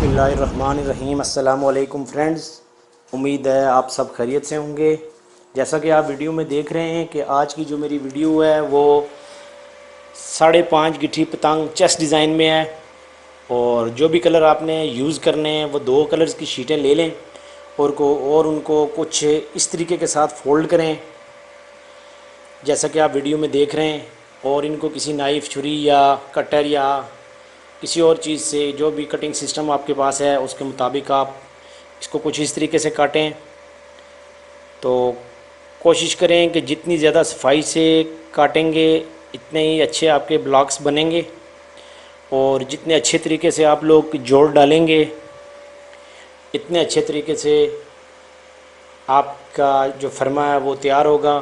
बिस्मिल्लाहिर्रहमानिर्रहीम। अस्सलामु अलैकुम फ्रेंड्स, उम्मीद है आप सब खैरियत से होंगे। जैसा कि आप वीडियो में देख रहे हैं कि आज की जो मेरी वीडियो है वो 5.5 गिट्ठी पतंग चेस्ट डिज़ाइन में है। और जो भी कलर आपने यूज़ करने हैं वो 2 कलर्स की शीटें ले लें और उनको कुछ इस तरीके के साथ फ़ोल्ड करें जैसा कि आप वीडियो में देख रहे हैं। और इनको किसी नाइफ़, छुरी या कटर या किसी और चीज़ से, जो भी कटिंग सिस्टम आपके पास है उसके मुताबिक आप इसको कुछ इस तरीके से काटें। तो कोशिश करें कि जितनी ज़्यादा सफाई से काटेंगे इतने ही अच्छे आपके ब्लॉक्स बनेंगे। और जितने अच्छे तरीके से आप लोग जोड़ डालेंगे इतने अच्छे तरीके से आपका जो फर्मा है वो तैयार होगा।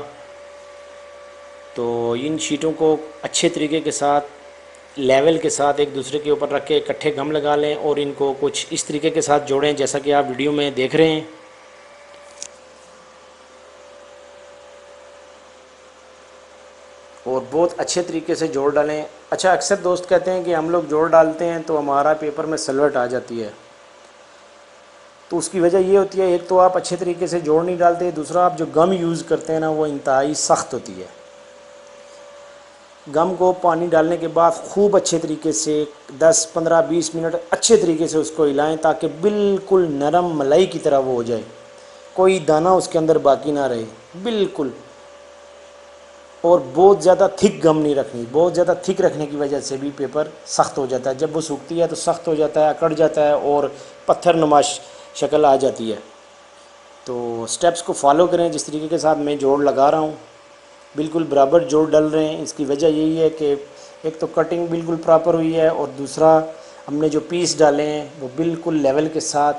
तो इन शीटों को अच्छे तरीके के साथ लेवल के साथ एक दूसरे के ऊपर रख के इकट्ठे गम लगा लें और इनको कुछ इस तरीके के साथ जोड़ें जैसा कि आप वीडियो में देख रहे हैं। और बहुत अच्छे तरीके से जोड़ डालें। अच्छा, अक्सर दोस्त कहते हैं कि हम लोग जोड़ डालते हैं तो हमारा पेपर में सलवट आ जाती है। तो उसकी वजह ये होती है, एक तो आप अच्छे तरीके से जोड़ नहीं डालते, दूसरा आप जो गम यूज़ करते हैं ना वो इंतहाई सख्त होती है। गम को पानी डालने के बाद खूब अच्छे तरीके से 10, 15, 20 मिनट अच्छे तरीके से उसको हिलाएं ताकि बिल्कुल नरम मलाई की तरह वो हो जाए, कोई दाना उसके अंदर बाकी ना रहे बिल्कुल। और बहुत ज़्यादा थिक गम नहीं रखनी, बहुत ज़्यादा थिक रखने की वजह से भी पेपर सख्त हो जाता है। जब वो सूखती है तो सख्त हो जाता है, अकड़ जाता है और पत्थर नुमा शक्ल आ जाती है। तो स्टेप्स को फॉलो करें जिस तरीके के साथ मैं जोड़ लगा रहा हूँ, बिल्कुल बराबर जोड़ डल रहे हैं। इसकी वजह यही है कि एक तो कटिंग बिल्कुल प्रॉपर हुई है और दूसरा हमने जो पीस डाले हैं वो बिल्कुल लेवल के साथ,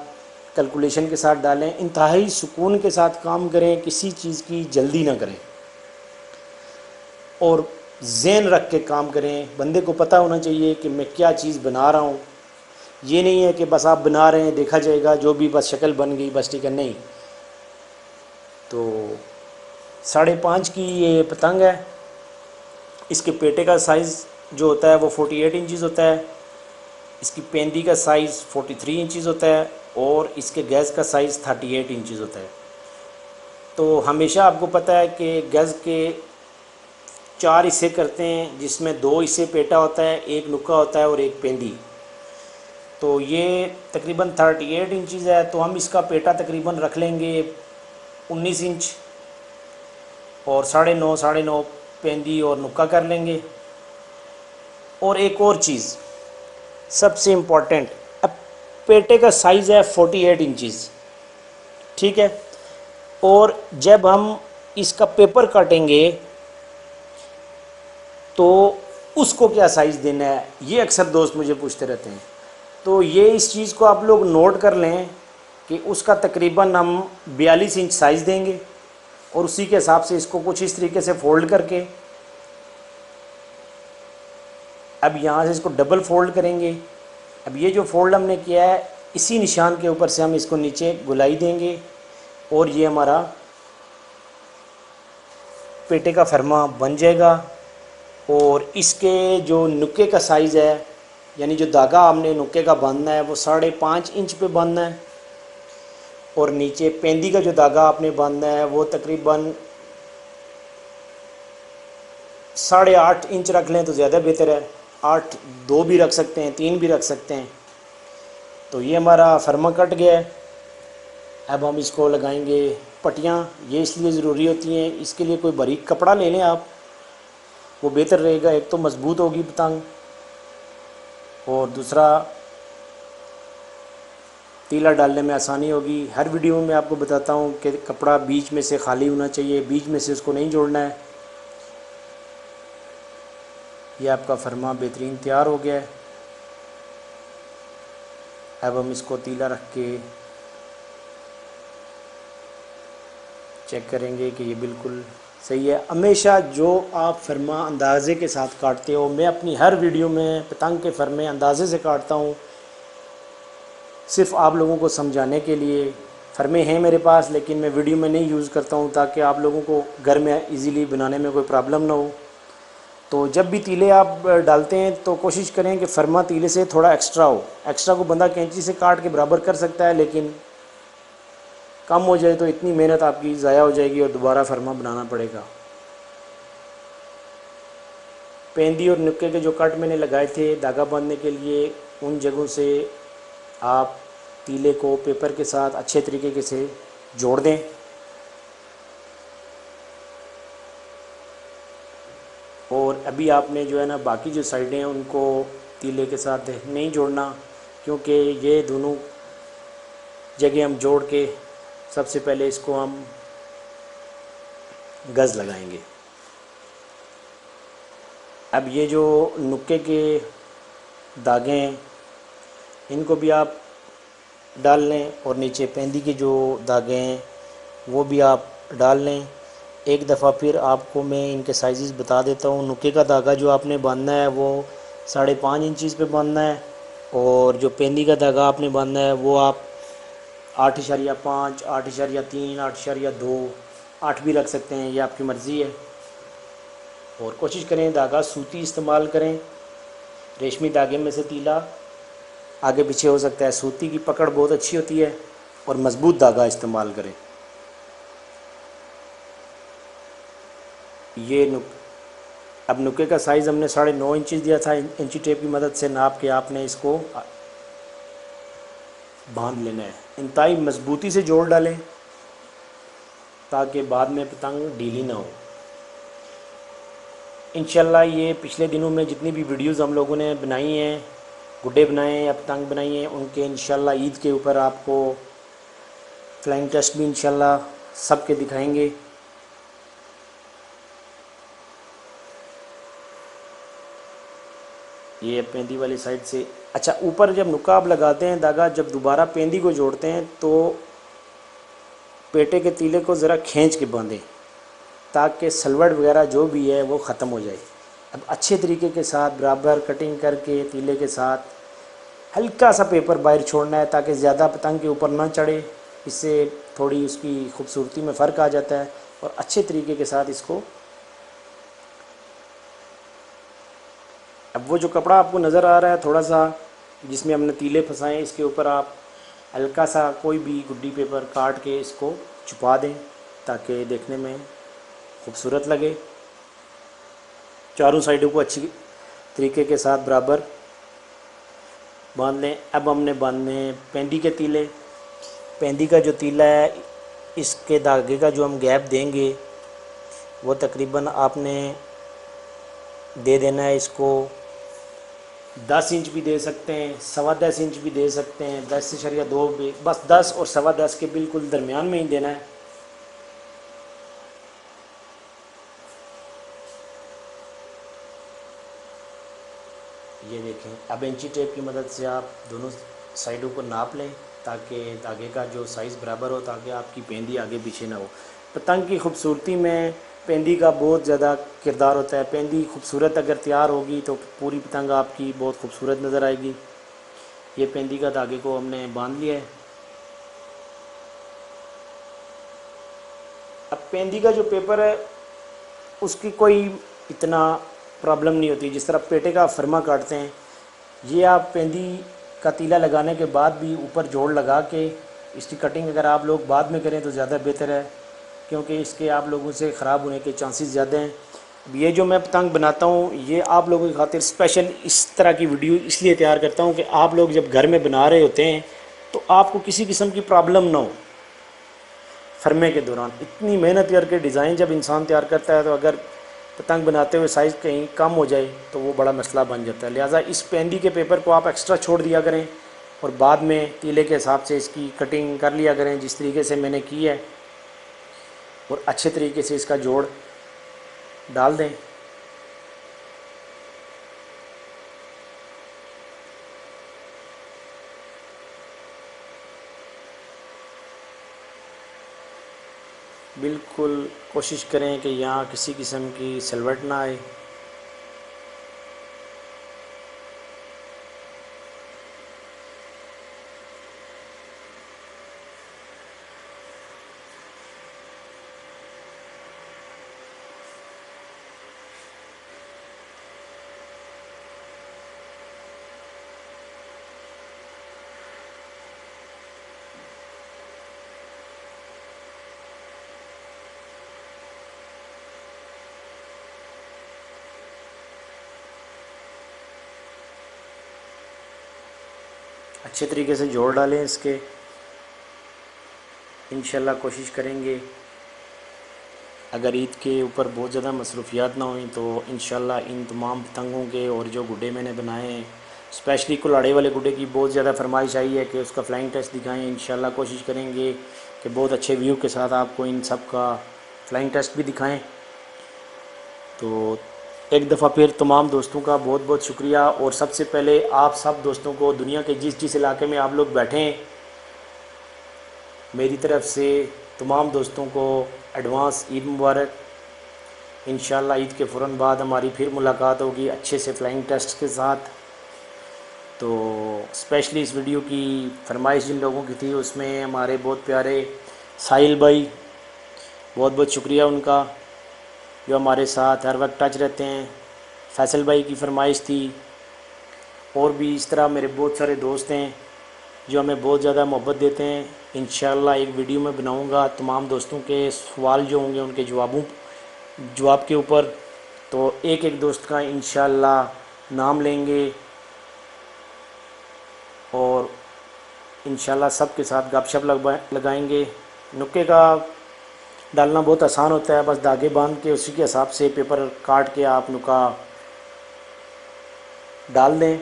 कैलकुलेशन के साथ डालें। इंतहाई सुकून के साथ काम करें, किसी चीज़ की जल्दी ना करें और ज़हन रख के काम करें। बंदे को पता होना चाहिए कि मैं क्या चीज़ बना रहा हूँ। ये नहीं है कि बस आप बना रहे हैं, देखा जाएगा, जो भी बस शक्ल बन गई बस ठीक है, नहीं। तो 5.5 की ये पतंग है। इसके पेटे का साइज़ जो होता है वो 48 इंचज़ होता है। इसकी पेंदी का साइज़ 43 इंचज़ होता है और इसके गैस का साइज़ 38 इंचज़ होता है। तो हमेशा आपको पता है कि गैस के 4 हिस्से करते हैं जिसमें 2 हिस्से पेटा होता है, एक नुक्का होता है और एक पेंदी। तो ये तकरीबन 38 इंचज़ है, तो हम इसका पेटा तकरीबन रख लेंगे 19 इंच और 9.5 पेंदी और नुक्का कर लेंगे। और एक और चीज़ सबसे इम्पॉर्टेंट, अब पेटे का साइज़ है 48 इंचज़, ठीक है। और जब हम इसका पेपर काटेंगे तो उसको क्या साइज़ देना है, ये अक्सर दोस्त मुझे पूछते रहते हैं। तो ये इस चीज़ को आप लोग नोट कर लें कि उसका तकरीबन हम 42 इंच साइज़ देंगे और उसी के हिसाब से इसको कुछ इस तरीके से फ़ोल्ड करके, अब यहाँ से इसको डबल फ़ोल्ड करेंगे। अब ये जो फ़ोल्ड हमने किया है इसी निशान के ऊपर से हम इसको नीचे गुलाई देंगे और ये हमारा पेटे का फरमा बन जाएगा। और इसके जो नुक्के का साइज़ है, यानी जो धागा हमने नुक्के का बांधना है वो 5.5 इंच पे बांधना है और नीचे पेंदी का जो धागा आपने बांधना है वो तकरीबन 8.5 इंच रख लें तो ज़्यादा बेहतर है। 8, 2 भी रख सकते हैं, 3 भी रख सकते हैं। तो ये हमारा फर्मा कट गया है। अब हम इसको लगाएंगे पट्टियाँ। ये इसलिए ज़रूरी होती हैं, इसके लिए कोई बारीक कपड़ा ले लें आप, वो बेहतर रहेगा। एक तो मज़बूत होगी पतंग और दूसरा तीला डालने में आसानी होगी। हर वीडियो में आपको बताता हूँ कि कपड़ा बीच में से खाली होना चाहिए, बीच में से उसको नहीं जोड़ना है। ये आपका फरमा बेहतरीन तैयार हो गया है। अब हम इसको तीला रख के चेक करेंगे कि ये बिल्कुल सही है। हमेशा जो आप फरमा अंदाज़े के साथ काटते हो, मैं अपनी हर वीडियो में पतंग के फरमे अंदाज़े से काटता हूँ, सिर्फ़ आप लोगों को समझाने के लिए। फरमे हैं मेरे पास लेकिन मैं वीडियो में नहीं यूज़ करता हूँ ताकि आप लोगों को घर में इजीली बनाने में कोई प्रॉब्लम ना हो। तो जब भी तीले आप डालते हैं तो कोशिश करें कि फरमा तीले से थोड़ा एक्स्ट्रा हो। एक्स्ट्रा को बंदा कैंची से काट के बराबर कर सकता है, लेकिन कम हो जाए तो इतनी मेहनत आपकी ज़ाया हो जाएगी और दोबारा फरमा बनाना पड़ेगा। पेंदी और नुक्के के जो कट मैंने लगाए थे धागा बांधने के लिए, उन जगहों से आप तीले को पेपर के साथ अच्छे तरीके से जोड़ दें। और अभी आपने जो है ना बाकी जो साइडें हैं उनको तीले के साथ नहीं जोड़ना, क्योंकि ये दोनों जगह हम जोड़ के सबसे पहले इसको हम गज़ लगाएंगे। अब ये जो नुक्के के धागे हैं इनको भी आप डाल लें, और नीचे पेंदी के जो धागे हैं वो भी आप डाल लें। एक दफ़ा फिर आपको मैं इनके साइज़ बता देता हूँ। नुक्के का धागा जो आपने बांधना है वो 5.5 इंचज़ पे बांधना है, और जो पेंदी का धागा आपने बांधना है वो आप 8.5, 8.3, 8.2, 8 भी रख सकते हैं, ये आपकी मर्ज़ी है। और कोशिश करें धागा सूती इस्तेमाल करें। रेशमी धागे में से तीला आगे पीछे हो सकता है, सूती की पकड़ बहुत अच्छी होती है, और मज़बूत धागा इस्तेमाल करें। ये अब नुक्के का साइज़ हमने 9.5 इंच दिया था। इंची टेप की मदद से नाप के आपने इसको बांध लेना है। इंतहाई मजबूती से जोड़ डालें ताकि बाद में पतंग ढीली ना हो। इंशाल्लाह ये पिछले दिनों में जितनी भी वीडियोस हम लोगों ने बनाई हैं, गुड्डे बनाए हैं या पतंग बनाई हैं, उनके इंशाल्लाह ईद के ऊपर आपको फ्लाइंग टेस्ट भी इंशाल्लाह सब के दिखाएंगे। ये पेंदी वाली साइड से। अच्छा, ऊपर जब नुकाब लगाते हैं धागा, जब दोबारा पेंदी को जोड़ते हैं तो पेटे के तीले को ज़रा खींच के बांधें ताकि सलवट वगैरह जो भी है वो ख़त्म हो जाए। अब अच्छे तरीके के साथ बराबर कटिंग करके तीले के साथ हल्का सा पेपर बाहर छोड़ना है ताकि ज़्यादा पतंग के ऊपर ना चढ़े। इससे थोड़ी उसकी खूबसूरती में फ़र्क आ जाता है। और अच्छे तरीके के साथ इसको, अब वो जो कपड़ा आपको नज़र आ रहा है थोड़ा सा जिसमें हमने तीले फंसाए, इसके ऊपर आप हल्का सा कोई भी गुड्डी पेपर काट के इसको छुपा दें ताकि देखने में खूबसूरत लगे। चारों साइडों को अच्छी तरीके के साथ बराबर बांध लें। अब हमने बांधने हैं पेंदी के तीले। पेंदी का जो तीला है इसके धागे का जो हम गैप देंगे वो तकरीबन आपने दे देना है इसको 10 इंच भी दे सकते हैं, 10.25 इंच भी दे सकते हैं, 10.2 भी, बस 10 और 10.25 के बिल्कुल दरमियान में ही देना है। ये देखें। अब इंची टेप की मदद से आप दोनों साइडों को नाप लें ताकि धागे का जो साइज़ बराबर हो, ताकि आपकी पेंदी आगे पीछे ना हो। पतंग की खूबसूरती में पेंदी का बहुत ज़्यादा किरदार होता है। पेंदी खूबसूरत अगर तैयार होगी तो पूरी पतंग आपकी बहुत खूबसूरत नज़र आएगी। ये पेंदी का धागे को हमने बांध लिया है। अब पेंदी का जो पेपर है उसकी कोई इतना प्रॉब्लम नहीं होती। जिस तरह पेटे का फरमा काटते हैं, ये आप पेंदी का तीला लगाने के बाद भी ऊपर जोड़ लगा के इसकी कटिंग अगर आप लोग बाद में करें तो ज़्यादा बेहतर है, क्योंकि इसके आप लोगों से ख़राब होने के चांसेस ज़्यादा हैं। अब ये जो मैं पतंग बनाता हूँ ये आप लोगों की खातिर स्पेशल इस तरह की वीडियो इसलिए तैयार करता हूँ कि आप लोग जब घर में बना रहे होते हैं तो आपको किसी किस्म की प्रॉब्लम ना हो। फरमे के दौरान इतनी मेहनत करके डिज़ाइन जब इंसान तैयार करता है तो अगर पतंग बनाते हुए साइज़ कहीं कम हो जाए तो वो बड़ा मसला बन जाता है। लिहाजा इस पेंदी के पेपर को आप एक्स्ट्रा छोड़ दिया करें और बाद में तीले के हिसाब से इसकी कटिंग कर लिया करें जिस तरीके से मैंने की है, और अच्छे तरीके से इसका जोड़ डाल दें। बिल्कुल कोशिश करें कि यहाँ किसी किस्म की सिलवट ना आए। अच्छे तरीके से जोड़ डालें इसके। इंशाल्लाह कोशिश करेंगे, अगर ईद के ऊपर बहुत ज़्यादा मसरूफियात ना हुई तो इंशाल्लाह इन तमाम पतंगों के और जो गुड्डे मैंने बनाए हैं, स्पेशली कुल्हाड़े वाले गुड्डे की बहुत ज़्यादा फरमाइश आई है कि उसका फ्लाइंग टेस्ट दिखाएं। इंशाल्लाह कोशिश करेंगे कि बहुत अच्छे व्यू के साथ आपको इन सब का फ्लाइंग टेस्ट भी दिखाएं। तो एक दफ़ा फिर तमाम दोस्तों का बहुत बहुत शुक्रिया, और सबसे पहले आप सब दोस्तों को दुनिया के जिस जिस इलाके में आप लोग बैठे हैं, मेरी तरफ़ से तमाम दोस्तों को एडवांस ईद मुबारक। इंशाल्लाह ईद के फ़ौरन बाद हमारी फिर मुलाकात होगी अच्छे से फ्लाइंग टेस्ट के साथ। तो स्पेशली इस वीडियो की फरमाइश जिन लोगों की थी उसमें हमारे बहुत प्यारे साहिल भाई, बहुत बहुत शुक्रिया उनका जो हमारे साथ हर वक्त टच रहते हैं। फैसल भाई की फरमाइश थी, और भी इस तरह मेरे बहुत सारे दोस्त हैं जो हमें बहुत ज़्यादा मोहब्बत देते हैं। इंशाल्लाह एक वीडियो में बनाऊंगा तमाम दोस्तों के सवाल जो होंगे उनके जवाब के ऊपर, तो एक एक दोस्त का इंशाल्लाह नाम लेंगे और इंशाल्लाह सब के साथ गपशप लगाएंगे। नुक्के का डालना बहुत आसान होता है, बस धागे बांध के उसी के हिसाब से पेपर काट के आप नुक्का डाल दें।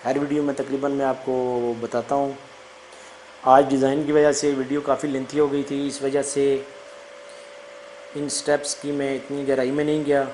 हर वीडियो में तकरीबन मैं आपको बताता हूँ। आज डिज़ाइन की वजह से वीडियो काफ़ी लेंथी हो गई थी, इस वजह से इन स्टेप्स की मैं इतनी गहराई में नहीं गया।